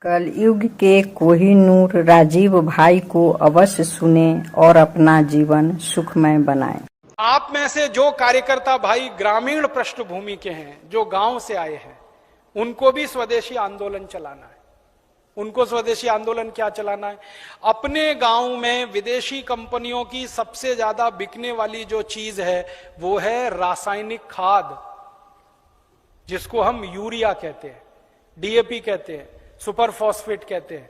कलयुग के कोहिनूर राजीव भाई को अवश्य सुनें और अपना जीवन सुखमय बनाएं। आप में से जो कार्यकर्ता भाई ग्रामीण पृष्ठभूमि के हैं, जो गांव से आए हैं, उनको भी स्वदेशी आंदोलन चलाना है। उनको स्वदेशी आंदोलन क्या चलाना है? अपने गांव में विदेशी कंपनियों की सबसे ज्यादा बिकने वाली जो चीज है वो है रासायनिक खाद, जिसको हम यूरिया कहते हैं, डीएपी कहते हैं, सुपर फॉस्फेट कहते हैं,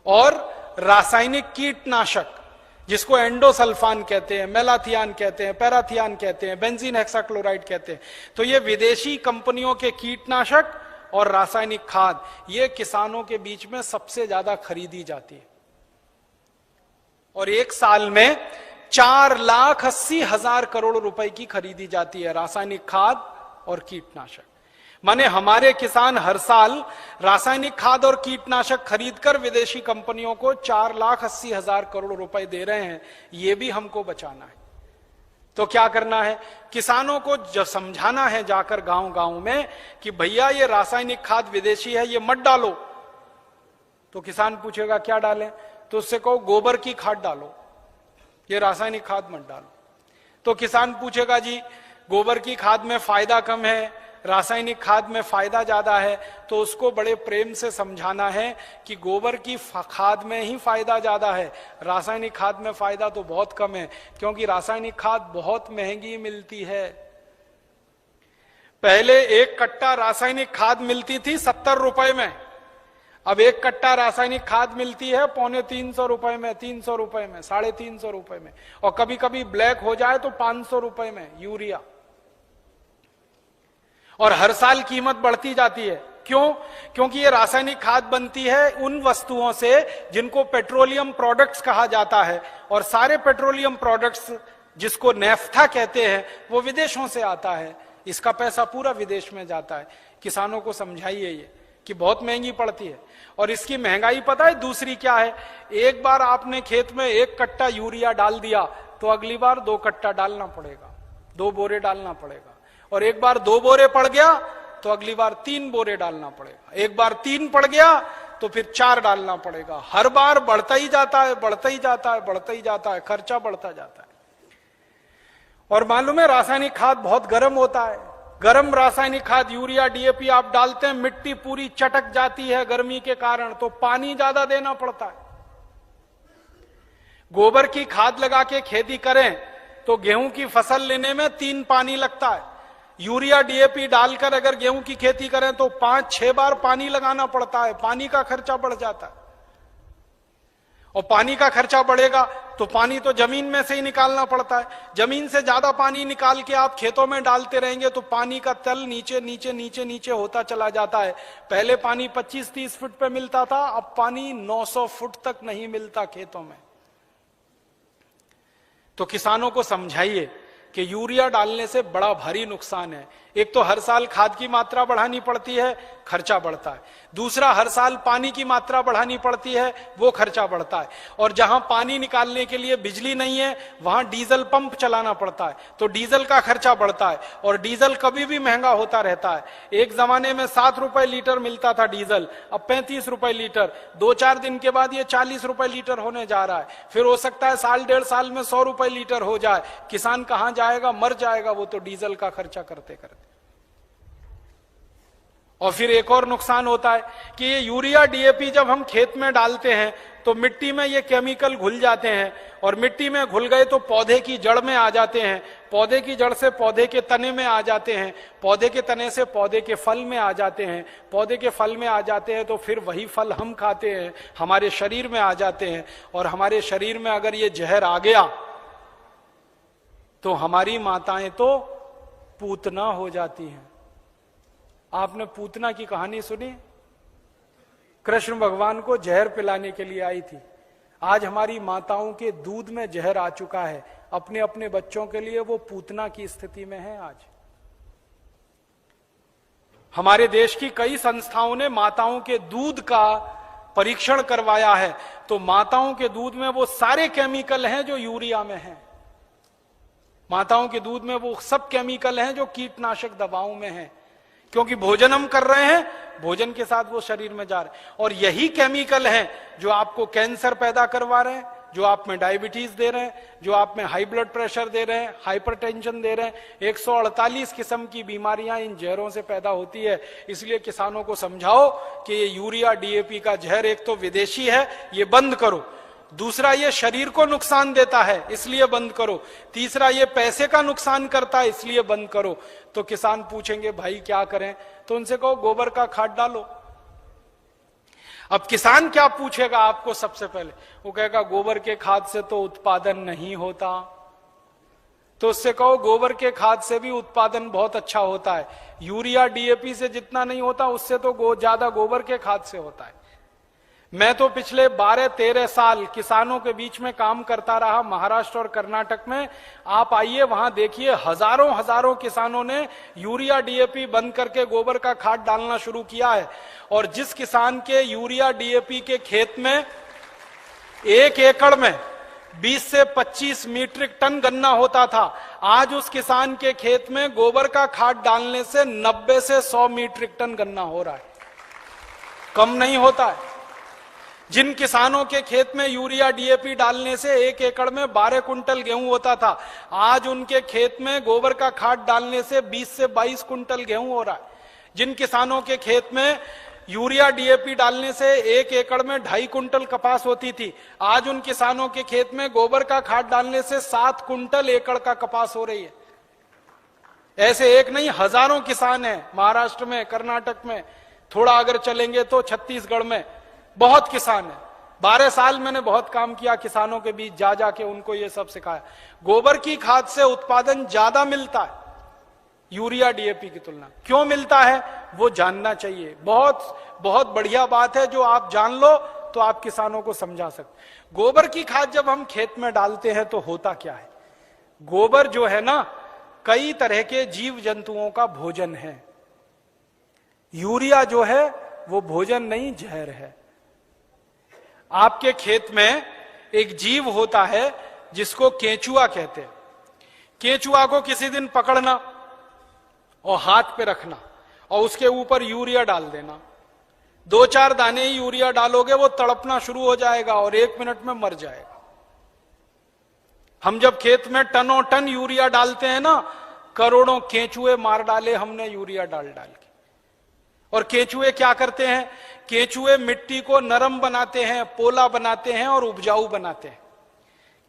और रासायनिक कीटनाशक जिसको एंडोसल्फान कहते हैं, मेलाथियान कहते हैं, पैराथियान कहते हैं, बेंजीन हेक्साक्लोराइड कहते हैं। तो ये विदेशी कंपनियों के कीटनाशक और रासायनिक खाद ये किसानों के बीच में सबसे ज्यादा खरीदी जाती है, और एक साल में 4,80,000 करोड़ रुपए की खरीदी जाती है रासायनिक खाद और कीटनाशक। माने हमारे किसान हर साल रासायनिक खाद और कीटनाशक खरीदकर विदेशी कंपनियों को 4,80,000 करोड़ रुपए दे रहे हैं। ये भी हमको बचाना है। तो क्या करना है? किसानों को जो समझाना है जाकर गांव गांव में कि भैया ये रासायनिक खाद विदेशी है, ये मत डालो। तो किसान पूछेगा क्या डालें? तो उससे कहो गोबर की खाद डालो, ये रासायनिक खाद मत डालो। तो किसान पूछेगा जी गोबर की खाद में फायदा कम है, रासायनिक खाद में फायदा ज्यादा है। तो उसको बड़े प्रेम से समझाना है कि गोबर की खाद में ही फायदा ज्यादा है, रासायनिक खाद में फायदा तो बहुत कम है, क्योंकि रासायनिक खाद बहुत महंगी मिलती है। पहले एक कट्टा रासायनिक खाद मिलती थी 70 रुपए में, अब एक कट्टा रासायनिक खाद मिलती है 250 रुपए में, 300 रुपए में, 350 रुपए में, और कभी कभी ब्लैक हो जाए तो 500 रुपए में यूरिया। और हर साल कीमत बढ़ती जाती है। क्यों? क्योंकि ये रासायनिक खाद बनती है उन वस्तुओं से जिनको पेट्रोलियम प्रोडक्ट्स कहा जाता है, और सारे पेट्रोलियम प्रोडक्ट्स जिसको नेफ्था कहते हैं वो विदेशों से आता है। इसका पैसा पूरा विदेश में जाता है। किसानों को समझाइए ये कि बहुत महंगी पड़ती है। और इसकी महंगाई पता है दूसरी क्या है? एक बार आपने खेत में 1 कट्टा यूरिया डाल दिया तो अगली बार 2 कट्टा डालना पड़ेगा, 2 बोरे डालना पड़ेगा। और एक बार 2 बोरे पड़ गया तो अगली बार 3 बोरे डालना पड़ेगा। एक बार 3 पड़ गया तो फिर 4 डालना पड़ेगा। हर बार बढ़ता ही जाता है, बढ़ता ही जाता है, बढ़ता ही जाता है, खर्चा बढ़ता जाता है। और मालूम है रासायनिक खाद बहुत गर्म होता है। गर्म रासायनिक खाद यूरिया डीएपी आप डालते हैं, मिट्टी पूरी चटक जाती है गर्मी के कारण, तो पानी ज्यादा देना पड़ता है। गोबर की खाद लगा के खेती करें तो गेहूं की फसल लेने में 3 पानी लगता है। यूरिया डीएपी डालकर अगर गेहूं की खेती करें तो 5-6 बार पानी लगाना पड़ता है। पानी का खर्चा बढ़ जाता है, और पानी का खर्चा बढ़ेगा तो पानी तो जमीन में से ही निकालना पड़ता है। जमीन से ज्यादा पानी निकाल के आप खेतों में डालते रहेंगे तो पानी का तल नीचे नीचे नीचे नीचे होता चला जाता है। पहले पानी 25-30 फुट पे मिलता था, अब पानी 900 फुट तक नहीं मिलता खेतों में। तो किसानों को समझाइए कि यूरिया डालने से बड़ा भारी नुकसान है। एक तो हर साल खाद की मात्रा बढ़ानी पड़ती है, खर्चा बढ़ता है। दूसरा, हर साल पानी की मात्रा बढ़ानी पड़ती है, वो खर्चा बढ़ता है। और जहां पानी निकालने के लिए बिजली नहीं है वहां डीजल पंप चलाना पड़ता है, तो डीजल का खर्चा बढ़ता है। और डीजल कभी भी महंगा होता रहता है। एक जमाने में 7 रुपए लीटर मिलता था डीजल, अब 35 रुपए लीटर। 2-4 दिन के बाद ये 40 रुपए लीटर होने जा रहा है। फिर हो सकता है 1.5 साल में 100 रुपए लीटर हो जाए। किसान कहां जाएगा? मर जाएगा वो तो डीजल का खर्चा करते करते। और फिर एक और नुकसान होता है कि ये यूरिया डीएपी जब हम खेत में डालते हैं तो मिट्टी में ये केमिकल घुल जाते हैं, और मिट्टी में घुल गए तो पौधे की जड़ में आ जाते हैं, पौधे की जड़ से पौधे के तने में आ जाते हैं, पौधे के तने से पौधे के फल में आ जाते हैं, पौधे के फल में आ जाते हैं तो फिर वही फल हम खाते हैं, हमारे शरीर में आ जाते हैं। और हमारे शरीर में अगर ये जहर आ गया तो हमारी माताएं तो पूतना हो जाती हैं। आपने पूतना की कहानी सुनी? कृष्ण भगवान को जहर पिलाने के लिए आई थी। आज हमारी माताओं के दूध में जहर आ चुका है, अपने अपने बच्चों के लिए वो पूतना की स्थिति में है। आज हमारे देश की कई संस्थाओं ने माताओं के दूध का परीक्षण करवाया है, तो माताओं के दूध में वो सारे केमिकल हैं जो यूरिया में हैं। माताओं के दूध में वो सब केमिकल हैं जो कीटनाशक दवाओं में हैं। क्योंकि भोजन हम कर रहे हैं, भोजन के साथ वो शरीर में जा रहे हैं। और यही केमिकल हैं जो आपको कैंसर पैदा करवा रहे हैं, जो आप में डायबिटीज दे रहे हैं, जो आप में हाई ब्लड प्रेशर दे रहे हैं, हाइपरटेंशन दे रहे हैं। 148 किस्म की बीमारियां इन जहरों से पैदा होती है। इसलिए किसानों को समझाओ कि ये यूरिया डीएपी का जहर एक तो विदेशी है, ये बंद करो। दूसरा, ये शरीर को नुकसान देता है, इसलिए बंद करो। तीसरा, ये पैसे का नुकसान करता है, इसलिए बंद करो। तो किसान पूछेंगे भाई क्या करें, तो उनसे कहो गोबर का खाद डालो। अब किसान क्या पूछेगा आपको सबसे पहले, वो कहेगा गोबर के खाद से तो उत्पादन नहीं होता। तो उससे कहो गोबर के खाद से भी उत्पादन बहुत अच्छा होता है, यूरिया डीएपी से जितना नहीं होता उससे तो ज्यादा गोबर के खाद से होता है। मैं तो पिछले 12-13 साल किसानों के बीच में काम करता रहा, महाराष्ट्र और कर्नाटक में। आप आइए वहां देखिए, हजारों हजारों किसानों ने यूरिया डीएपी बंद करके गोबर का खाद डालना शुरू किया है। और जिस किसान के यूरिया डीएपी के खेत में 1 एकड़ में 20 से 25 मीट्रिक टन गन्ना होता था, आज उस किसान के खेत में गोबर का खाद डालने से 90 से 100 मीट्रिक टन गन्ना हो रहा है, कम नहीं होता है। जिन किसानों के खेत में यूरिया डीएपी डालने से 1 एकड़ में 12 कुंटल गेहूं होता था, आज उनके खेत में गोबर का खाद डालने से 20 से 22 कुंटल गेहूं हो रहा है। जिन किसानों के खेत में यूरिया डीएपी डालने से 1 एकड़ में 2.5 कुंटल कपास होती थी, आज उन किसानों के खेत में गोबर का खाद डालने से 7 कुंटल एकड़ का कपास हो रही है। ऐसे एक नहीं, हजारों किसान हैं महाराष्ट्र में, कर्नाटक में, थोड़ा अगर चलेंगे तो छत्तीसगढ़ में बहुत किसान है। 12 साल मैंने बहुत काम किया किसानों के बीच, जा जाके उनको ये सब सिखाया। गोबर की खाद से उत्पादन ज्यादा मिलता है यूरिया डीएपी की तुलना। क्यों मिलता है वो जानना चाहिए। बहुत बहुत बढ़िया बात है, जो आप जान लो तो आप किसानों को समझा सकते। गोबर की खाद जब हम खेत में डालते हैं तो होता क्या है, गोबर जो है ना कई तरह के जीव जंतुओं का भोजन है। यूरिया जो है वो भोजन नहीं, जहर है। आपके खेत में एक जीव होता है जिसको केंचुआ कहते हैं। केंचुआ को किसी दिन पकड़ना और हाथ पे रखना और उसके ऊपर यूरिया डाल देना। 2-4 दाने ही यूरिया डालोगे, वो तड़पना शुरू हो जाएगा और 1 मिनट में मर जाएगा। हम जब खेत में टनों टन यूरिया डालते हैं ना, करोड़ों केंचुए मार डाले हमने यूरिया डाल डाल के। और केंचुए क्या करते हैं, केंचुए मिट्टी को नरम बनाते हैं, पोला बनाते हैं और उपजाऊ बनाते हैं।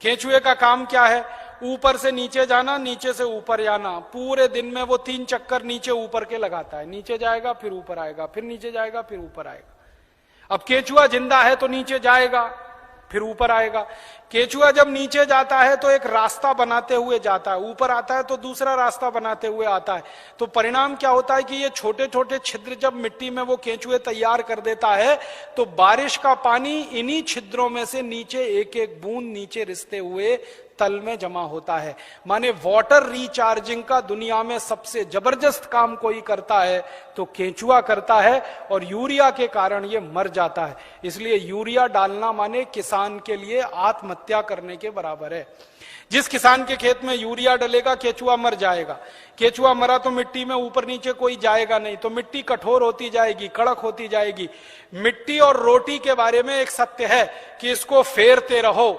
केंचुए का काम क्या है, ऊपर से नीचे जाना, नीचे से ऊपर जाना। पूरे दिन में वो 3 चक्कर नीचे ऊपर के लगाता है। नीचे जाएगा फिर ऊपर आएगा, फिर नीचे जाएगा फिर ऊपर आएगा। अब केंचुआ जिंदा है तो नीचे जाएगा फिर ऊपर आएगा। केंचुआ जब नीचे जाता है तो एक रास्ता बनाते हुए जाता है, ऊपर आता है तो दूसरा रास्ता बनाते हुए आता है। तो परिणाम क्या होता है कि ये छोटे छोटे छिद्र जब मिट्टी में वो केंचुए तैयार कर देता है तो बारिश का पानी इन्हीं छिद्रों में से नीचे एक एक बूंद नीचे रिसते हुए तल में जमा होता है। माने वाटर रिचार्जिंग का दुनिया में सबसे जबरदस्त काम कोई करता है तो केंचुआ करता है, और यूरिया के कारण ये मर जाता है। इसलिए यूरिया डालना माने किसान के लिए आत्महत्या करने के बराबर है। जिस किसान के खेत में यूरिया डलेगा केंचुआ मर जाएगा। केंचुआ मरा तो मिट्टी में ऊपर नीचे कोई जाएगा नहीं, तो मिट्टी कठोर होती जाएगी, कड़क होती जाएगी। मिट्टी और रोटी के बारे में एक सत्य है कि इसको फेरते रहो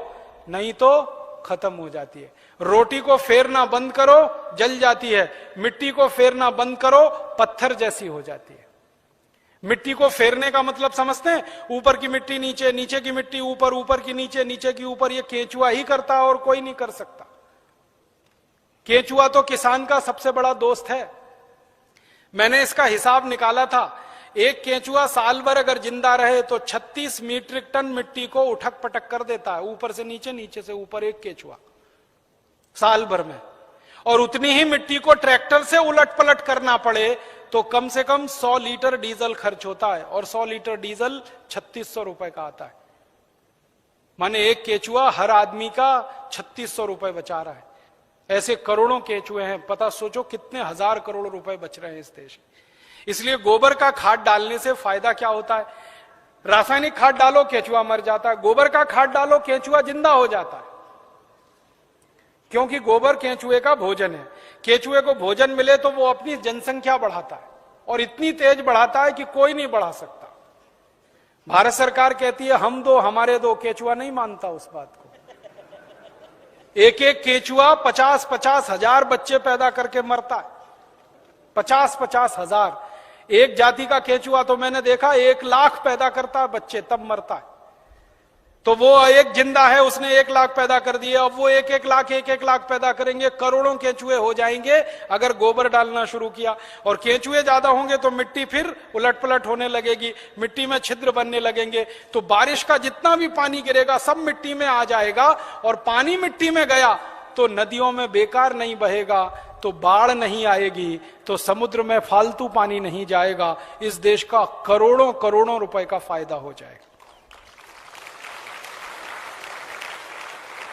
नहीं तो खत्म हो जाती है। रोटी को फेरना बंद करो जल जाती है, मिट्टी को फेरना बंद करो पत्थर जैसी हो जाती है। मिट्टी को फेरने का मतलब समझते हैं, ऊपर की मिट्टी नीचे, नीचे की मिट्टी ऊपर, ऊपर की नीचे, नीचे की ऊपर। ये केंचुआ ही करता है और कोई नहीं कर सकता। केंचुआ तो किसान का सबसे बड़ा दोस्त है। मैंने इसका हिसाब निकाला था, एक केंचुआ साल भर अगर जिंदा रहे तो 36 मीट्रिक टन मिट्टी को उठक पटक कर देता है, ऊपर से नीचे, नीचे से ऊपर, एक केंचुआ साल भर में। और उतनी ही मिट्टी को ट्रैक्टर से उलट पलट करना पड़े तो कम से कम 100 लीटर डीजल खर्च होता है, और 100 लीटर डीजल 3600 रुपए का आता है। माने एक केंचुआ हर आदमी का 3600 रुपए बचा रहा है। ऐसे करोड़ों केंचुए हैं, पता सोचो कितने हजार करोड़ रुपए बच रहे हैं इस देश में। इसलिए गोबर का खाद डालने से फायदा क्या होता है, रासायनिक खाद डालो केंचुआ मर जाता है, गोबर का खाद डालो केंचुआ जिंदा हो जाता है। क्योंकि गोबर केंचुए का भोजन है। केंचुए को भोजन मिले तो वो अपनी जनसंख्या बढ़ाता है। और इतनी तेज बढ़ाता है कि कोई नहीं बढ़ा सकता। भारत सरकार कहती है हम दो हमारे दो, केचुआ नहीं मानता उस बात को। एक एक केचुआ 50-50 हजार बच्चे पैदा करके मरता है। 50-50 हजार। एक जाति का केचुआ तो मैंने देखा 1 लाख पैदा करता है बच्चे, तब मरता है। तो वो एक जिंदा है, उसने 1 लाख पैदा कर दिए, अब वो 1-1 लाख पैदा करेंगे, करोड़ों केचुए हो जाएंगे अगर गोबर डालना शुरू किया। और केचुए ज्यादा होंगे तो मिट्टी फिर उलट पलट होने लगेगी, मिट्टी में छिद्र बनने लगेंगे, तो बारिश का जितना भी पानी गिरेगा सब मिट्टी में आ जाएगा। और पानी मिट्टी में गया तो नदियों में बेकार नहीं बहेगा, तो बाढ़ नहीं आएगी, तो समुद्र में फालतू पानी नहीं जाएगा। इस देश का करोड़ों करोड़ों रुपए का फायदा हो जाएगा।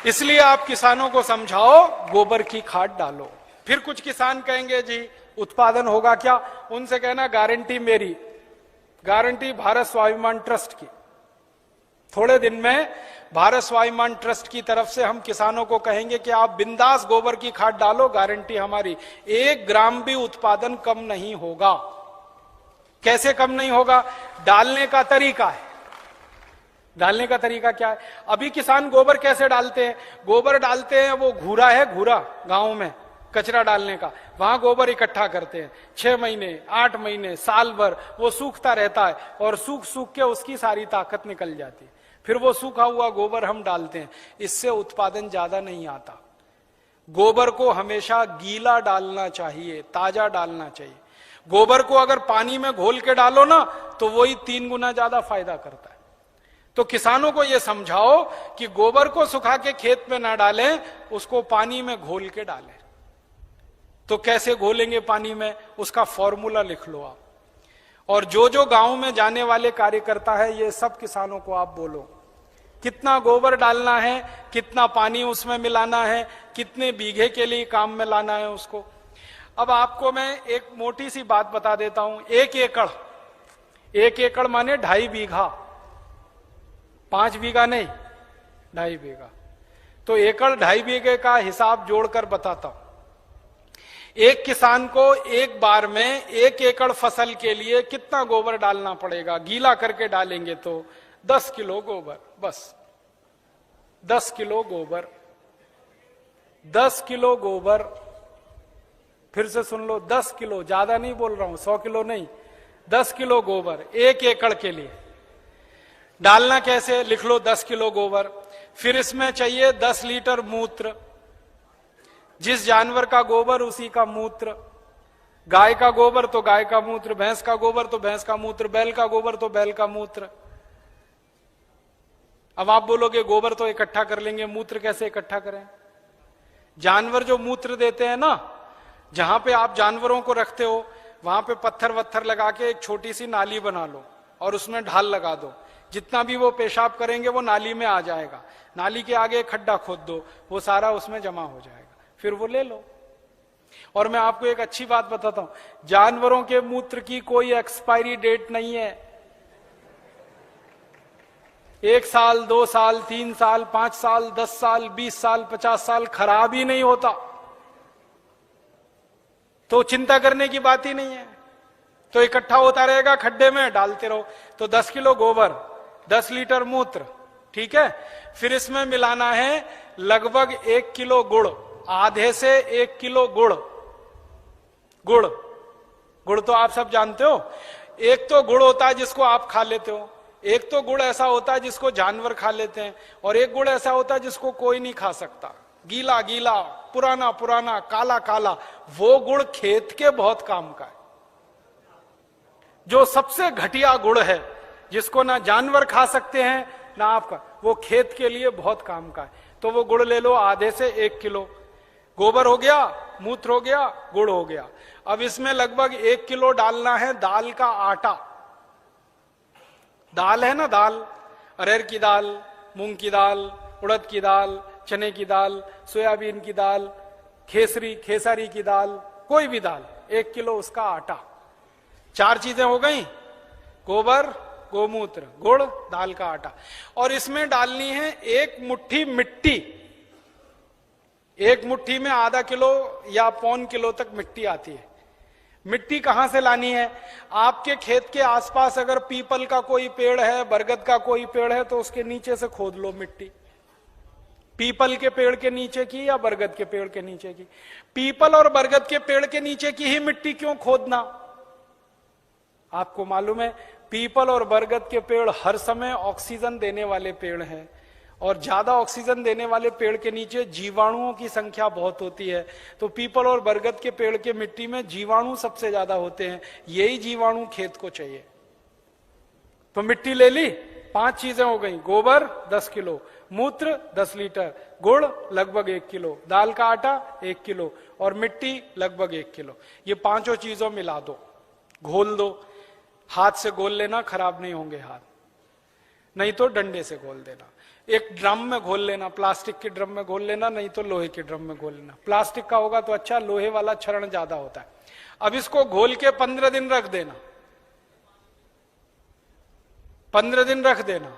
इसलिए आप किसानों को समझाओ गोबर की खाद डालो। फिर कुछ किसान कहेंगे जी उत्पादन होगा क्या? उनसे कहना गारंटी मेरी, गारंटी भारत स्वाभिमान ट्रस्ट की। थोड़े दिन में भारत स्वाभिमान ट्रस्ट की तरफ से हम किसानों को कहेंगे कि आप बिंदास गोबर की खाद डालो, गारंटी हमारी, 1 ग्राम भी उत्पादन कम नहीं होगा। कैसे कम नहीं होगा? डालने का तरीका है। डालने का तरीका क्या है? अभी किसान गोबर कैसे डालते हैं? गोबर डालते हैं, वो घूरा है, घूरा गांव में कचरा डालने का, वहां गोबर इकट्ठा करते हैं। 6 महीने 8 महीने साल भर वो सूखता रहता है और सूख सूख के उसकी सारी ताकत निकल जाती है। फिर वो सूखा हुआ गोबर हम डालते हैं, इससे उत्पादन ज्यादा नहीं आता। गोबर को हमेशा गीला डालना चाहिए, ताजा डालना चाहिए। गोबर को अगर पानी में घोल के डालो ना तो वही 3 गुना ज्यादा फायदा करता है। तो किसानों को यह समझाओ कि गोबर को सुखा के खेत में ना डालें, उसको पानी में घोल के डालें। तो कैसे घोलेंगे पानी में, उसका फॉर्मूला लिख लो आप। और जो जो गांव में जाने वाले कार्यकर्ता है, ये सब किसानों को आप बोलो कितना गोबर डालना है, कितना पानी उसमें मिलाना है, कितने बीघे के लिए काम में लाना है उसको। अब आपको मैं एक मोटी सी बात बता देता हूं। 1 एकड़ माने 2.5 बीघा, 5 बीघा नहीं, 2.5 बीघा। तो एकड़ 2.5 बीघे का हिसाब जोड़कर बताता हूं। एक किसान को एक बार में 1 एकड़ फसल के लिए कितना गोबर डालना पड़ेगा? गीला करके डालेंगे तो 10 किलो गोबर, बस 10 किलो गोबर। 10 किलो गोबर, फिर से सुन लो, 10 किलो, ज्यादा नहीं बोल रहा हूं, 100 किलो नहीं, 10 किलो गोबर 1 एकड़ के लिए। डालना कैसे? लिख लो 10 किलो गोबर। फिर इसमें चाहिए 10 लीटर मूत्र। जिस जानवर का गोबर उसी का मूत्र। गाय का गोबर तो गाय का मूत्र, भैंस का गोबर तो भैंस का मूत्र, बैल का गोबर तो बैल का मूत्र। अब आप बोलोगे गोबर तो इकट्ठा कर लेंगे, मूत्र कैसे इकट्ठा करें? जानवर जो मूत्र देते हैं ना, जहां पे आप जानवरों को रखते हो वहां पे पत्थर वत्थर लगा के एक छोटी सी नाली बना लो और उसमें ढाल लगा दो। जितना भी वो पेशाब करेंगे वो नाली में आ जाएगा। नाली के आगे खड्डा खोद दो, वो सारा उसमें जमा हो जाएगा, फिर वो ले लो। और मैं आपको एक अच्छी बात बताता हूं, जानवरों के मूत्र की कोई एक्सपायरी डेट नहीं है। 1 साल, 2 साल, 3 साल, 5 साल, 10 साल, 20 साल, 50 साल खराब ही नहीं होता। तो चिंता करने की बात ही नहीं है। तो इकट्ठा होता रहेगा, खड्डे में डालते रहो। तो 10 किलो गोबर, 10 लीटर मूत्र, ठीक है। फिर इसमें मिलाना है लगभग 1 किलो गुड़, आधे से 1 किलो गुड़। गुड़ तो आप सब जानते हो। एक तो गुड़ होता है जिसको आप खा लेते हो, एक तो गुड़ ऐसा होता है जिसको जानवर खा लेते हैं, और एक गुड़ ऐसा होता है जिसको कोई नहीं खा सकता, गीला गीला, पुराना पुराना, काला काला। वो गुड़ खेत के बहुत काम का है। जो सबसे घटिया गुड़ है, जिसको ना जानवर खा सकते हैं ना आपका, वो खेत के लिए बहुत काम का है। तो वो गुड़ ले लो, आधे से 1 किलो। गोबर हो गया, मूत्र हो गया, गुड़ हो गया। अब इसमें लगभग 1 किलो डालना है दाल का आटा। दाल है ना, दाल, अरहर की दाल, मूंग की दाल, उड़द की दाल, चने की दाल, सोयाबीन की दाल, खेसारी की दाल, कोई भी दाल, 1 किलो उसका आटा। 4 चीजें हो गई, गोबर, गोमूत्र, गुड़, दाल का आटा। और इसमें डालनी है 1 मुट्ठी मिट्टी। 1 मुट्ठी में आधा किलो या 1.25 किलो तक मिट्टी आती है। मिट्टी कहां से लानी है? आपके खेत के आसपास अगर पीपल का कोई पेड़ है, बरगद का कोई पेड़ है, तो उसके नीचे से खोद लो मिट्टी। पीपल के पेड़ के नीचे की या बरगद के पेड़ के नीचे की? पीपल और बरगद के पेड़ के नीचे की ही मिट्टी क्यों खोदना? आपको मालूम है पीपल और बरगद के पेड़ हर समय ऑक्सीजन देने वाले पेड़ हैं, और ज्यादा ऑक्सीजन देने वाले पेड़ के नीचे जीवाणुओं की संख्या बहुत होती है। तो पीपल और बरगद के पेड़ के मिट्टी में जीवाणु सबसे ज्यादा होते हैं, यही जीवाणु खेत को चाहिए। तो मिट्टी ले ली, 5 चीजें हो गई, गोबर 10 किलो, मूत्र 10 लीटर, गुड़ लगभग 1 किलो, दाल का आटा 1 किलो और मिट्टी लगभग 1 किलो। ये 5 चीजों मिला दो, घोल दो। हाथ से घोल लेना, खराब नहीं होंगे हाथ, नहीं तो डंडे से घोल देना। एक ड्रम में घोल लेना, प्लास्टिक के ड्रम में घोल लेना, नहीं तो लोहे के ड्रम में घोल लेना। प्लास्टिक का होगा तो अच्छा, लोहे वाला क्षरण ज्यादा होता है। अब इसको घोल के 15 दिन रख देना, 15 दिन रख देना।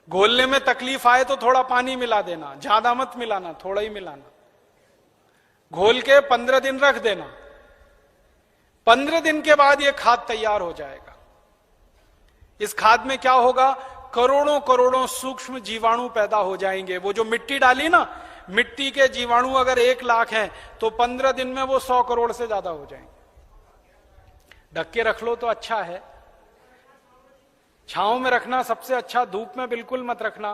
घोलने में तकलीफ आए तो थोड़ा पानी मिला देना, ज्यादा मत मिलाना, थोड़ा ही मिलाना। घोल के 15 दिन रख देना। 15 दिन के बाद यह खाद तैयार हो जाएगा। इस खाद में क्या होगा? करोड़ों करोड़ों सूक्ष्म जीवाणु पैदा हो जाएंगे। वो जो मिट्टी डाली ना, मिट्टी के जीवाणु अगर 1 लाख हैं तो 15 दिन में वो 100 करोड़ से ज्यादा हो जाएंगे। ढक के रख लो तो अच्छा है, छांव में रखना सबसे अच्छा, धूप में बिल्कुल मत रखना।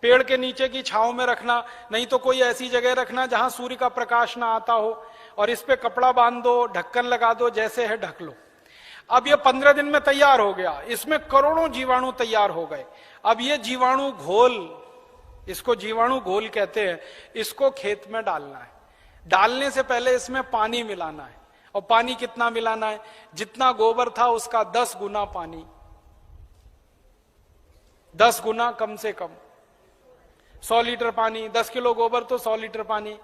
पेड़ के नीचे की छांव में रखना, नहीं तो कोई ऐसी जगह रखना जहां सूर्य का प्रकाश ना आता हो, और इस पे कपड़ा बांध दो, ढक्कन लगा दो, जैसे है ढक लो। अब ये 15 दिन में तैयार हो गया, इसमें करोड़ों जीवाणु तैयार हो गए। अब ये जीवाणु घोल, इसको जीवाणु घोल कहते हैं, इसको खेत में डालना है। डालने से पहले इसमें पानी मिलाना है, और पानी कितना मिलाना है? जितना गोबर था उसका 10 गुना पानी, 10 गुना कम से कम। 100 लीटर पानी, 10 किलो गोबर तो 100 लीटर पानी,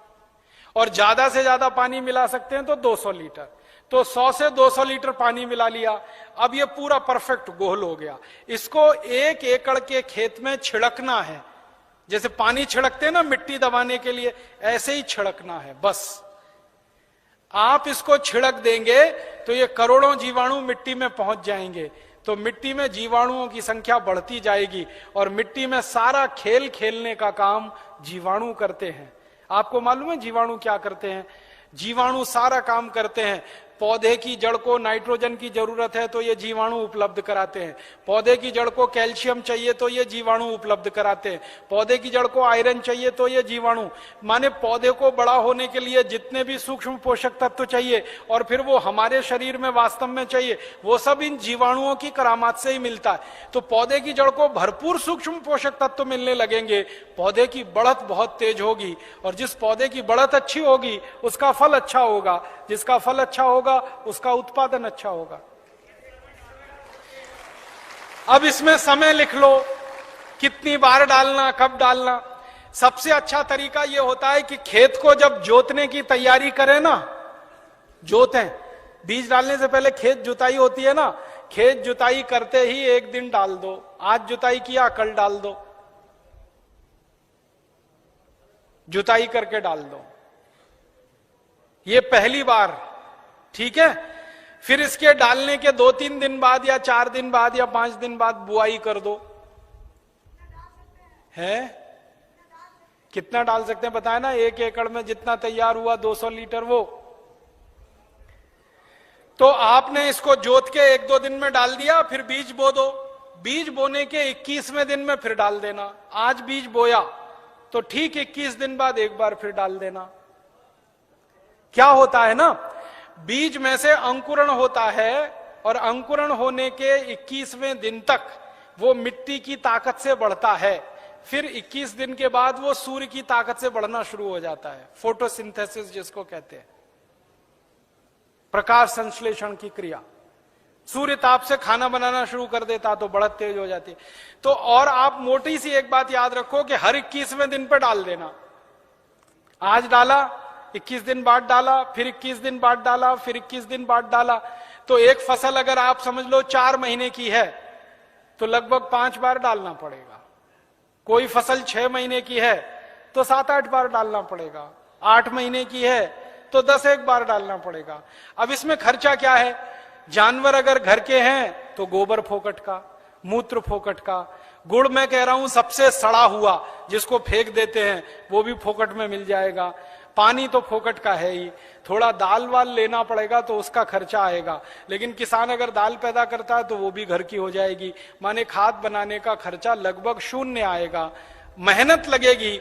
और ज्यादा से ज्यादा पानी मिला सकते हैं तो 200 लीटर। तो 100 से 200 लीटर पानी मिला लिया। अब ये पूरा परफेक्ट घोल हो गया। इसको 1 एकड़ के खेत में छिड़कना है, जैसे पानी छिड़कते हैं ना मिट्टी दबाने के लिए, ऐसे ही छिड़कना है बस। आप इसको छिड़क देंगे तो ये करोड़ों जीवाणु मिट्टी में पहुंच जाएंगे। तो मिट्टी में जीवाणुओं की संख्या बढ़ती जाएगी, और मिट्टी में सारा खेल खेलने का काम जीवाणु करते हैं। आपको मालूम है जीवाणु क्या करते हैं? जीवाणु सारा काम करते हैं। पौधे की जड़ को नाइट्रोजन की जरूरत है तो ये जीवाणु उपलब्ध कराते हैं। पौधे की जड़ को कैल्शियम चाहिए तो ये जीवाणु उपलब्ध कराते हैं। पौधे की जड़ को आयरन चाहिए तो ये जीवाणु, माने पौधे को बड़ा होने के लिए जितने भी सूक्ष्म पोषक तत्व चाहिए और फिर वो हमारे शरीर में वास्तव में चाहिए, वो सब इन जीवाणुओं की करामात से ही मिलता है। तो पौधे की जड़ को भरपूर सूक्ष्म पोषक तत्व मिलने लगेंगे, पौधे की बढ़त बहुत तेज होगी, और जिस पौधे की बढ़त अच्छी होगी उसका फल अच्छा होगा, जिसका फल अच्छा होगा उसका उत्पादन अच्छा होगा। अब इसमें समय लिख लो, कितनी बार डालना, कब डालना। सबसे अच्छा तरीका यह होता है कि खेत को जब जोतने की तैयारी करें ना, जोतें, बीज डालने से पहले खेत जुताई होती है ना, खेत जुताई करते ही 1 दिन डाल दो। आज जुताई किया, कल डाल दो, जुताई करके डाल दो। ये पहली बार, ठीक है। फिर इसके डालने के 2-3 दिन बाद या 4 दिन बाद या 5 दिन बाद बुआई कर दो। है कितना डाल सकते हैं बताया ना? 1 एकड़ में जितना तैयार हुआ 200 लीटर वो। तो आपने इसको जोत के 1-2 दिन में डाल दिया, फिर बीज बो दो। बीज बोने के 21वें दिन में फिर डाल देना। आज बीज बोया तो ठीक 21 दिन बाद एक बार फिर डाल देना। क्या होता है ना, बीज में से अंकुरण होता है, और अंकुरण होने के 21वें दिन तक वो मिट्टी की ताकत से बढ़ता है। फिर 21 दिन के बाद वो सूर्य की ताकत से बढ़ना शुरू हो जाता है, फोटोसिंथेसिस जिसको कहते हैं, प्रकाश संश्लेषण की क्रिया। सूर्य ताप से खाना बनाना शुरू कर देता तो बढ़त तेज हो जाती। तो और आप मोटी सी एक बात याद रखो कि हर 21वें दिन पर डाल देना। आज डाला, 21 दिन बाद डाला, फिर 21 दिन बाद डाला, फिर 21 दिन बाद डाला। तो एक फसल अगर आप समझ लो 4 महीने की है तो लगभग 5 बार डालना पड़ेगा। कोई फसल 6 महीने की है तो 7-8 बार डालना पड़ेगा। 8 महीने की है तो 10 एक बार डालना पड़ेगा। अब इसमें खर्चा क्या है? जानवर अगर घर के हैं तो गोबर फोकट का, मूत्र फोकट का, गुड़ मैं कह रहा हूं सबसे सड़ा हुआ जिसको फेंक देते हैं वो भी फोकट में मिल जाएगा, पानी तो फोकट का है ही, थोड़ा दाल वाल लेना पड़ेगा तो उसका खर्चा आएगा, लेकिन किसान अगर दाल पैदा करता है तो वो भी घर की हो जाएगी। माने खाद बनाने का खर्चा लगभग शून्य आएगा, मेहनत लगेगी,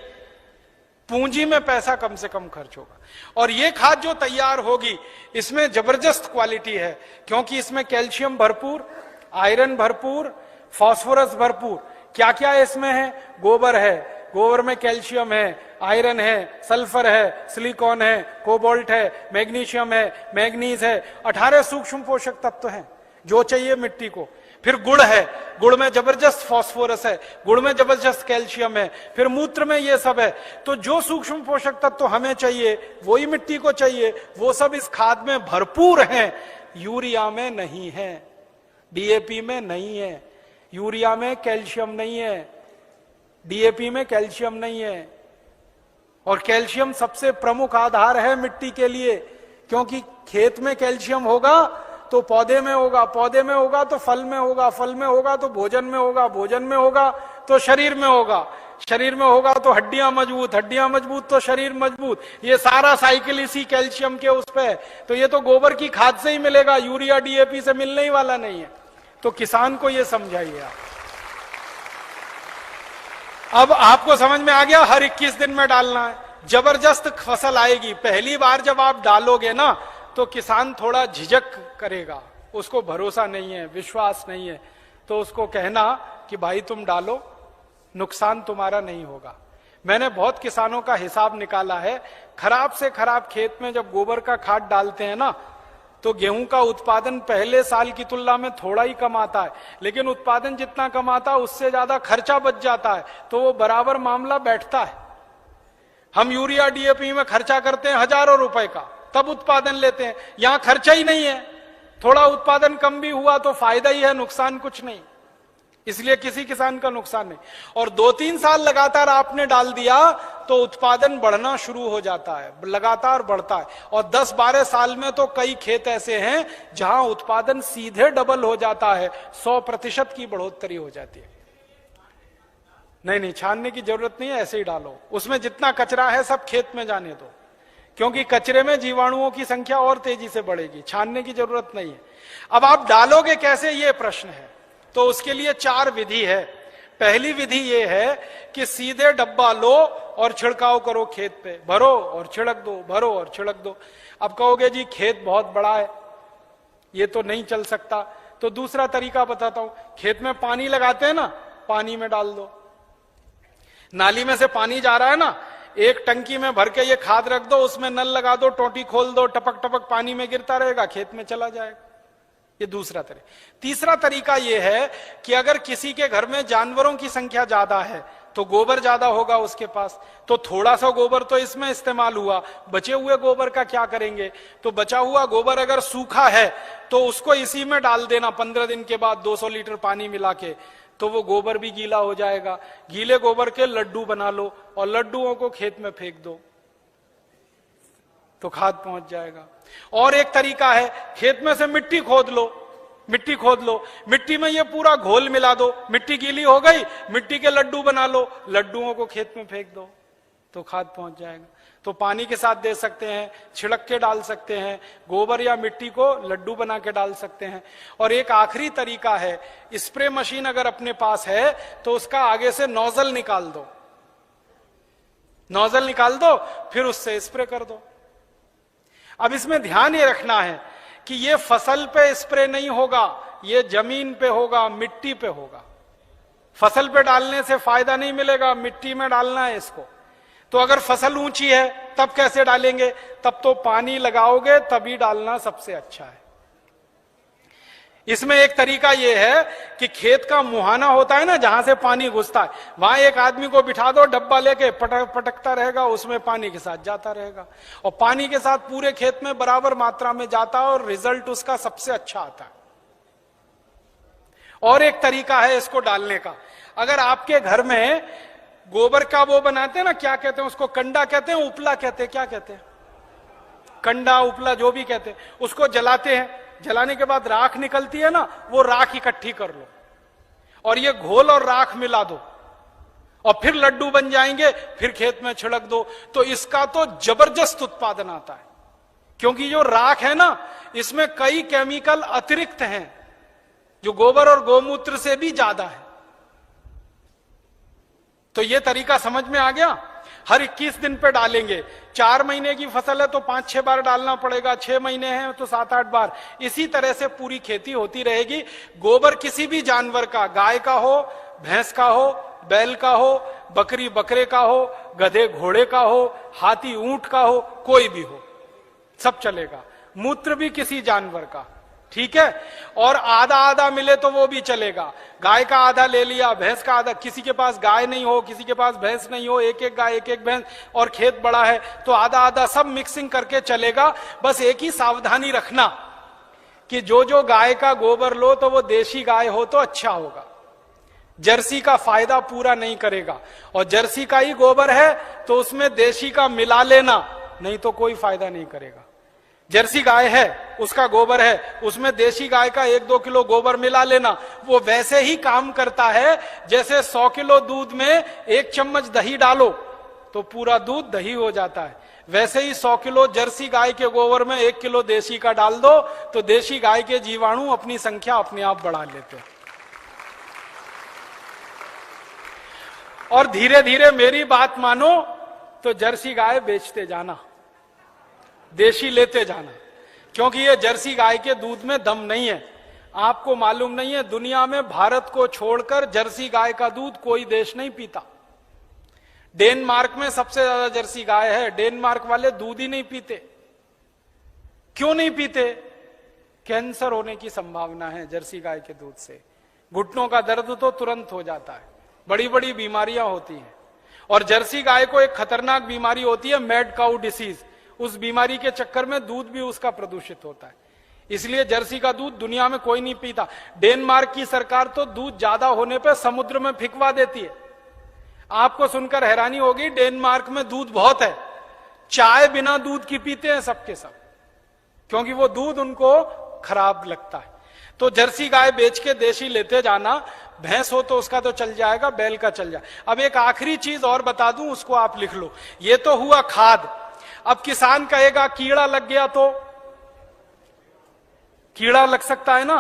पूंजी में पैसा कम से कम खर्च होगा। और ये खाद जो तैयार होगी इसमें जबरदस्त क्वालिटी है, क्योंकि इसमें कैल्शियम भरपूर, आयरन भरपूर, फास्फोरस भरपूर। क्या क्या इसमें है? गोबर है, गोबर में कैल्शियम है, आयरन है, सल्फर है, सिलिकॉन है, कोबाल्ट है, मैग्नीशियम है, मैग्नीज है, 18 सूक्ष्म पोषक तत्व हैं जो चाहिए मिट्टी को। फिर गुड़ है, गुड़ में जबरदस्त फास्फोरस है, गुड़ में जबरदस्त कैल्शियम है, फिर मूत्र में ये सब है। तो जो सूक्ष्म पोषक तत्व हमें चाहिए वही मिट्टी को चाहिए, वो सब इस खाद में भरपूर हैं। यूरिया में नहीं है, डीएपी में नहीं है, यूरिया में कैल्शियम नहीं है, डीएपी में कैल्शियम नहीं है। और कैल्शियम सबसे प्रमुख आधार है मिट्टी के लिए, क्योंकि खेत में कैल्शियम होगा तो पौधे में होगा, पौधे में होगा तो फल में होगा, फल में होगा तो भोजन में होगा, भोजन में होगा तो शरीर में होगा, शरीर में होगा तो हड्डियां मजबूत, हड्डियां मजबूत तो शरीर मजबूत। ये सारा साइकिल इसी कैल्शियम के उस पे है। तो ये तो गोबर की खाद से ही मिलेगा, यूरिया डीएपी से मिलने ही वाला नहीं है। तो किसान को ये समझाइए आप। अब आपको समझ में आ गया, हर 21 दिन में डालना है, जबरदस्त फसल आएगी। पहली बार जब आप डालोगे ना तो किसान थोड़ा झिझक करेगा, उसको भरोसा नहीं है, विश्वास नहीं है, तो उसको कहना कि भाई तुम डालो, नुकसान तुम्हारा नहीं होगा। मैंने बहुत किसानों का हिसाब निकाला है, खराब से खराब खेत में जब गोबर का खाद डालते हैं ना तो गेहूं का उत्पादन पहले साल की तुलना में थोड़ा ही कम आता है, लेकिन उत्पादन जितना कम आता है उससे ज्यादा खर्चा बच जाता है, तो वो बराबर मामला बैठता है। हम यूरिया डीएपी में खर्चा करते हैं हजारों रुपए का, तब उत्पादन लेते हैं, यहां खर्चा ही नहीं है, थोड़ा उत्पादन कम भी हुआ तो फायदा ही है, नुकसान कुछ नहीं, इसलिए किसी किसान का नुकसान नहीं। और 2-3 साल लगातार आपने डाल दिया तो उत्पादन बढ़ना शुरू हो जाता है, लगातार बढ़ता है। और 10-12 साल में तो कई खेत ऐसे हैं जहां उत्पादन सीधे डबल हो जाता है, 100% की बढ़ोतरी हो जाती है। नहीं, छानने की जरूरत नहीं है, ऐसे ही डालो, उसमें जितना कचरा है सब खेत में जाने दो, क्योंकि कचरे में जीवाणुओं की संख्या और तेजी से बढ़ेगी, छानने की जरूरत नहीं है। अब आप डालोगे कैसे, ये प्रश्न है। तो उसके लिए 4 विधि है। पहली विधि ये है कि सीधे डब्बा लो और छिड़काव करो, खेत पे भरो और छिड़क दो, भरो और छिड़क दो। अब कहोगे जी खेत बहुत बड़ा है, ये तो नहीं चल सकता, तो दूसरा तरीका बताता हूं। खेत में पानी लगाते हैं ना, पानी में डाल दो, नाली में से पानी जा रहा है ना, एक टंकी में भर के ये खाद रख दो, उसमें नल लगा दो, टोटी खोल दो, टपक टपक पानी में गिरता रहेगा, खेत में चला जाएगा। ये दूसरा तरीका। तीसरा तरीका ये है कि अगर किसी के घर में जानवरों की संख्या ज्यादा है तो गोबर ज्यादा होगा उसके पास, तो थोड़ा सा गोबर तो इसमें इस्तेमाल हुआ, बचे हुए गोबर का क्या करेंगे? तो बचा हुआ गोबर अगर सूखा है तो उसको इसी में डाल देना 15 दिन के बाद 200 लीटर पानी मिला के, तो वो गोबर भी गीला हो जाएगा। गीले गोबर के लड्डू बना लो और लड्डुओं को खेत में फेंक दो तो खाद पहुंच जाएगा। और एक तरीका है, खेत में से मिट्टी खोद लो, मिट्टी खोद लो, मिट्टी में ये पूरा घोल मिला दो, मिट्टी गीली हो गई, मिट्टी के लड्डू बना लो, लड्डुओं को खेत में फेंक दो तो खाद पहुंच जाएगा। तो पानी के साथ दे सकते हैं, छिड़क के डाल सकते हैं, गोबर या मिट्टी को लड्डू बना के डाल सकते हैं। और एक आखिरी तरीका है, स्प्रे मशीन अगर अपने पास है तो उसका आगे से नोजल निकाल दो, नोजल निकाल दो, फिर उससे स्प्रे कर दो। अब इसमें ध्यान ये रखना है कि ये फसल पे स्प्रे नहीं होगा, ये जमीन पे होगा, मिट्टी पे होगा। फसल पे डालने से फायदा नहीं मिलेगा, मिट्टी में डालना है इसको। तो अगर फसल ऊंची है तब कैसे डालेंगे? तब तो पानी लगाओगे तभी डालना सबसे अच्छा है। इसमें एक तरीका यह है कि खेत का मुहाना होता है ना, जहां से पानी घुसता है, वहां एक आदमी को बिठा दो, डब्बा लेके पटकता रहेगा, उसमें पानी के साथ जाता रहेगा और पानी के साथ पूरे खेत में बराबर मात्रा में जाता है और रिजल्ट उसका सबसे अच्छा आता है। और एक तरीका है इसको डालने का, अगर आपके घर में गोबर का वो बनाते हैं ना, क्या कहते हैं उसको, कंडा कहते हैं, उपला कहते हैं, क्या कहते हैं, कंडा उपला जो भी कहते हैं, उसको जलाते हैं। जलाने के बाद राख निकलती है ना, वो राख इकट्ठी कर लो और ये घोल और राख मिला दो और फिर लड्डू बन जाएंगे, फिर खेत में छिड़क दो, तो इसका तो जबरदस्त उत्पादन आता है। क्योंकि जो राख है ना, इसमें कई केमिकल अतिरिक्त हैं जो गोबर और गोमूत्र से भी ज्यादा है। तो ये तरीका समझ में आ गया। हर 21 दिन पे डालेंगे। 4 महीने की फसल है तो 5-6 बार डालना पड़ेगा, 6 महीने हैं तो 7-8 बार। इसी तरह से पूरी खेती होती रहेगी। गोबर किसी भी जानवर का, गाय का हो, भैंस का हो, बैल का हो, बकरी बकरे का हो, गधे घोड़े का हो, हाथी ऊंट का हो, कोई भी हो, सब चलेगा। मूत्र भी किसी जानवर का, ठीक है। और आधा आधा मिले तो वो भी चलेगा। गाय का आधा ले लिया, भैंस का आधा, किसी के पास गाय नहीं हो, किसी के पास भैंस नहीं हो, एक एक गाय एक एक भैंस और खेत बड़ा है तो आधा आधा, सब मिक्सिंग करके चलेगा। बस एक ही सावधानी रखना कि जो जो गाय का गोबर लो तो वो देशी गाय हो तो अच्छा होगा। जर्सी का फायदा पूरा नहीं करेगा। और जर्सी का ही गोबर है तो उसमें देशी का मिला लेना, नहीं तो कोई फायदा नहीं करेगा। जर्सी गाय है, उसका गोबर है, उसमें देशी गाय का 1-2 किलो गोबर मिला लेना। वो वैसे ही काम करता है जैसे 100 किलो दूध में 1 चम्मच दही डालो तो पूरा दूध दही हो जाता है। वैसे ही 100 किलो जर्सी गाय के गोबर में 1 किलो देशी का डाल दो तो देशी गाय के जीवाणु अपनी संख्या अपने आप बढ़ा लेते हैं। और धीरे धीरे मेरी बात मानो तो जर्सी गाय बेचते जाना, देशी लेते जाना, क्योंकि ये जर्सी गाय के दूध में दम नहीं है। आपको मालूम नहीं है, दुनिया में भारत को छोड़कर जर्सी गाय का दूध कोई देश नहीं पीता। डेनमार्क में सबसे ज्यादा जर्सी गाय है। डेनमार्क वाले दूध ही नहीं पीते। क्यों नहीं पीते? कैंसर होने की संभावना है जर्सी गाय के दूध से। घुटनों का दर्द तो तुरंत हो जाता है, बड़ी बड़ी बीमारियां होती हैं। और जर्सी गाय को एक खतरनाक बीमारी होती है, मैड काउ डिसीज। उस बीमारी के चक्कर में दूध भी उसका प्रदूषित होता है। इसलिए जर्सी का दूध दुनिया में कोई नहीं पीता। डेनमार्क की सरकार तो दूध ज्यादा होने पे समुद्र में फेंकवा देती है। आपको सुनकर हैरानी होगी, डेनमार्क में दूध बहुत है, चाय बिना दूध की पीते हैं सबके सब, क्योंकि वो दूध उनको खराब लगता है। तो जर्सी गाय बेच के देशी लेते जाना। भैंस हो तो उसका तो चल जाएगा, बैल का चल जाए। अब एक आखिरी चीज और बता दूं, उसको आप लिख लो। ये तो हुआ खाद। अब किसान कहेगा कीड़ा लग गया तो कीड़ा लग सकता है ना,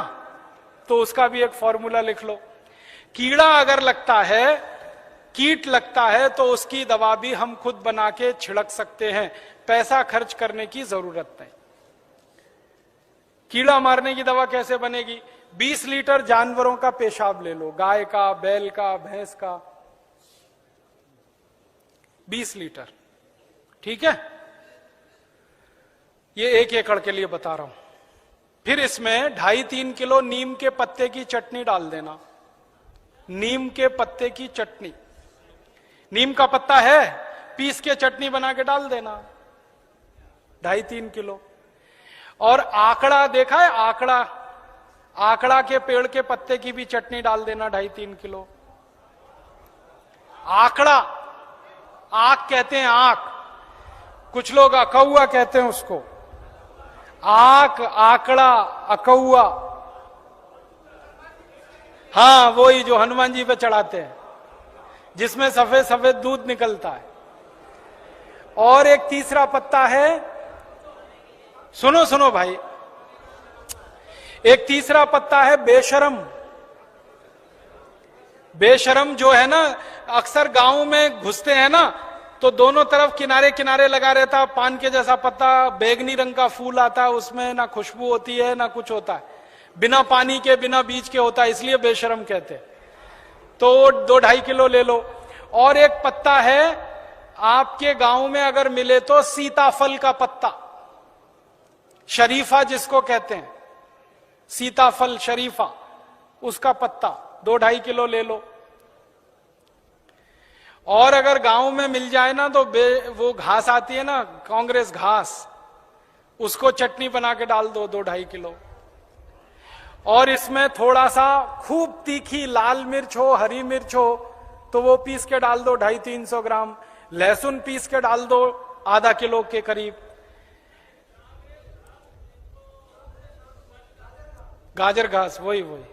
तो उसका भी एक फॉर्मूला लिख लो। कीड़ा अगर लगता है, कीट लगता है, तो उसकी दवा भी हम खुद बना के छिड़क सकते हैं, पैसा खर्च करने की जरूरत नहीं। कीड़ा मारने की दवा कैसे बनेगी? 20 लीटर जानवरों का पेशाब ले लो, गाय का, बैल का, भैंस का, 20 लीटर, ठीक है। ये 1 एकड़ के लिए बता रहा हूं। फिर इसमें 2.5-3 किलो नीम के पत्ते की चटनी डाल देना। नीम के पत्ते की चटनी, नीम का पत्ता है, पीस के चटनी बना के डाल देना, 2.5-3 किलो। और आकड़ा देखा है? आकड़ा के पेड़ के पत्ते की भी चटनी डाल देना, 2.5-3 किलो। आकड़ा, आक कहते हैं, आक, कुछ लोग अकौआ कहते हैं उसको। आक, आकड़ा, अकौआ, हाँ वही जो हनुमान जी पे चढ़ाते हैं, जिसमें सफेद सफेद दूध निकलता है। और एक तीसरा पत्ता है, सुनो सुनो भाई, एक तीसरा पत्ता है बेशरम। बेशरम जो है ना, अक्सर गांव में घुसते हैं ना तो दोनों तरफ किनारे किनारे लगा रहता, पान के जैसा पत्ता, बैगनी रंग का फूल आता है, उसमें ना खुशबू होती है ना कुछ होता है, बिना पानी के बिना बीज के होता है, इसलिए बेशरम कहते हैं। तो 2-2.5 किलो ले लो। और एक पत्ता है आपके गांव में अगर मिले तो, सीताफल का पत्ता, शरीफा जिसको कहते हैं, सीताफल शरीफा, उसका पत्ता 2-2.5 किलो ले लो। और अगर गांव में मिल जाए ना तो वो घास आती है ना, कांग्रेस घास, उसको चटनी बना के डाल दो, 2-2.5 किलो। और इसमें थोड़ा सा खूब तीखी लाल मिर्च हो, हरी मिर्च हो तो वो पीस के डाल दो, 250-300 ग्राम। लहसुन पीस के डाल दो, आधा किलो के करीब। गाजर घास, वही वही।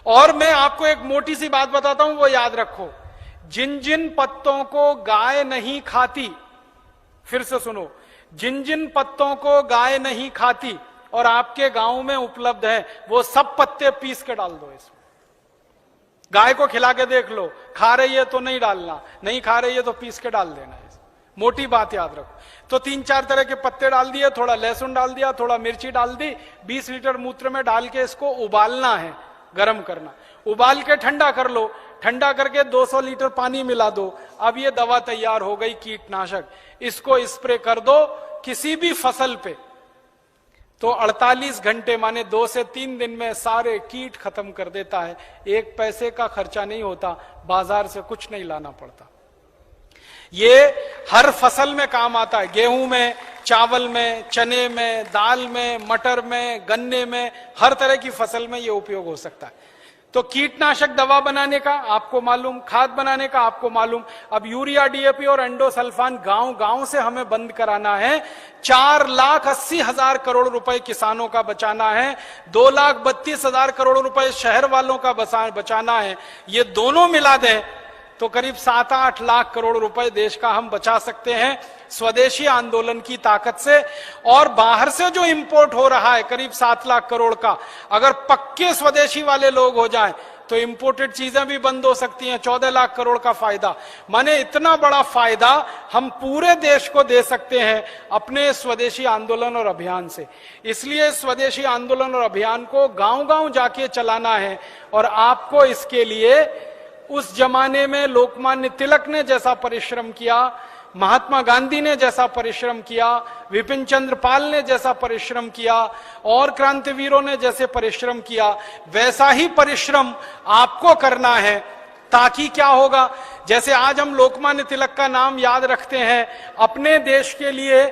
और मैं आपको एक मोटी सी बात बताता हूं, वो याद रखो, जिन जिन पत्तों को गाय नहीं खाती, फिर से सुनो, जिन जिन पत्तों को गाय नहीं खाती और आपके गांव में उपलब्ध है, वो सब पत्ते पीस के डाल दो इसमें। गाय को खिला के देख लो, खा रही है तो नहीं डालना, नहीं खा रही है तो पीस के डाल देना। मोटी बात याद रखो। तो 3-4 तरह के पत्ते डाल दिए, थोड़ा लहसुन डाल दिया, थोड़ा मिर्ची डाल दी, 20 लीटर मूत्र में डाल के इसको उबालना है, गर्म करना, उबाल के ठंडा कर लो, ठंडा करके 200 लीटर पानी मिला दो। अब ये दवा तैयार हो गई, कीटनाशक। इसको स्प्रे कर दो किसी भी फसल पे, तो 48 घंटे माने 2 से 3 दिन में सारे कीट खत्म कर देता है। 1 पैसे का खर्चा नहीं होता, बाजार से कुछ नहीं लाना पड़ता। ये हर फसल में काम आता है, गेहूं में, चावल में, चने में, दाल में, मटर में, गन्ने में, हर तरह की फसल में ये उपयोग हो सकता है। तो कीटनाशक दवा बनाने का आपको मालूम, खाद बनाने का आपको मालूम। अब यूरिया, डीएपी और एंडोसल्फान गांव गांव से हमें बंद कराना है। 4,80,000 करोड़ रुपए किसानों का बचाना है, 2,32,000 करोड़ रुपए शहर वालों का बचाना है। ये दोनों मिला दें तो करीब 7-8 लाख करोड़ रुपए देश का हम बचा सकते हैं स्वदेशी आंदोलन की ताकत से। और बाहर से जो इंपोर्ट हो रहा है करीब 7 लाख करोड़ का, अगर पक्के स्वदेशी वाले लोग हो जाएं तो इंपोर्टेड चीजें भी बंद हो सकती हैं। 14 लाख करोड़ का फायदा, माने इतना बड़ा फायदा हम पूरे देश को दे सकते हैं अपने स्वदेशी आंदोलन और अभियान से। इसलिए स्वदेशी आंदोलन और अभियान को गांव-गांव जाके चलाना है। और आपको इसके लिए उस जमाने में लोकमान्य तिलक ने जैसा परिश्रम किया, महात्मा गांधी ने जैसा परिश्रम किया, विपिन चंद्र पाल ने जैसा परिश्रम किया और क्रांतिवीरों ने जैसे परिश्रम किया, वैसा ही परिश्रम आपको करना है। ताकि क्या होगा, जैसे आज हम लोकमान्य तिलक का नाम याद रखते हैं अपने देश के लिए,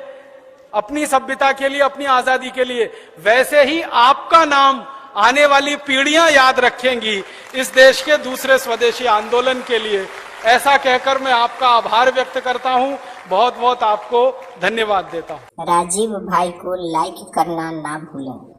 अपनी सभ्यता के लिए, अपनी आजादी के लिए, वैसे ही आपका नाम आने वाली पीढ़ियां याद रखेंगी इस देश के दूसरे स्वदेशी आंदोलन के लिए। ऐसा कहकर मैं आपका आभार व्यक्त करता हूं, बहुत बहुत आपको धन्यवाद देता हूं। राजीव भाई को लाइक करना ना भूलें।